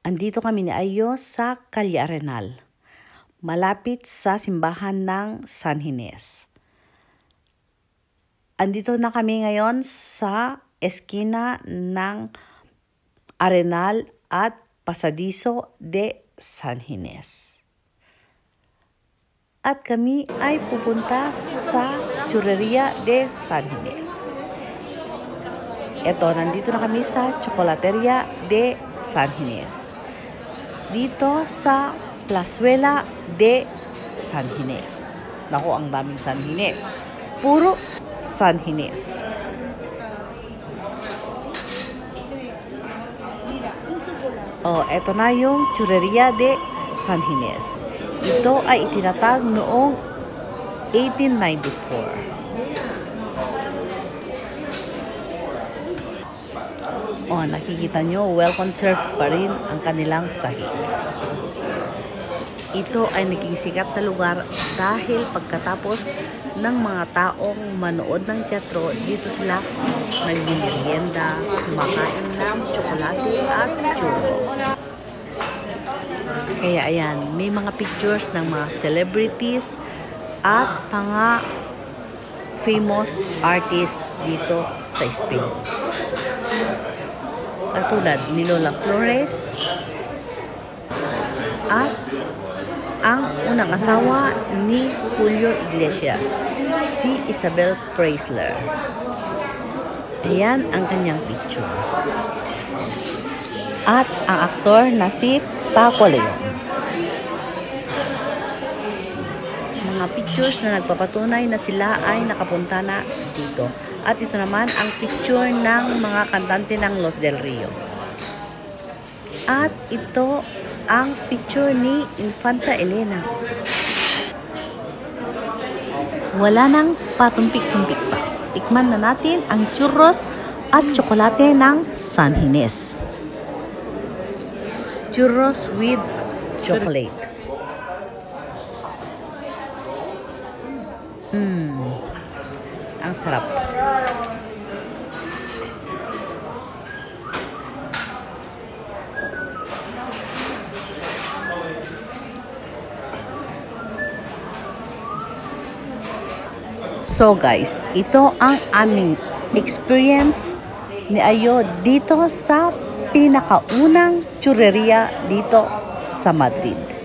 Andito kami ni Ayo sa Calle Arenal, malapit sa simbahan ng San Ginés. Andito na kami ngayon sa eskina ng Arenal at Pasadizo de San Ginés. At kami ay pupunta sa Churreria de San Ginés. Eto, nandito na kami sa Chocolateria de San Ginés. Dito sa Plazuela de San Ginés. Naku, ang daming San Ginés. Puro San Ginés. Oh, eto na yung Churreria de San Ginés. Ito ay itinatag noong 1894. Oh, nakikita nyo, well-conserved pa rin ang kanilang sahig. Ito ay naging sikat na lugar dahil pagkatapos ng mga taong manood ng teatro, dito sila nagbibirienda, kumakain ng tsokolate at churros. Kaya ayan, may mga pictures ng mga celebrities at mga famous artists dito sa Spain. Katulad ni Lola Flores at ang unang asawa ni Julio Iglesias, si Isabel Preisler. Ayan ang kanyang picture. At ang aktor na si Paco Leon. Mga pictures na nagpapatunay na sila ay nakapunta na dito. At ito naman ang picture ng mga kantante ng Los Del Rio. At ito ang picture ni Infanta Elena. Wala nang patumpik-tumpik pa. Tikman na natin ang churros at tsokolate ng San Ginés. Churros with chocolate. Ang sarap. So guys, ito ang aming experience ni Ayo dito sa pinakaunang churreria dito sa Madrid.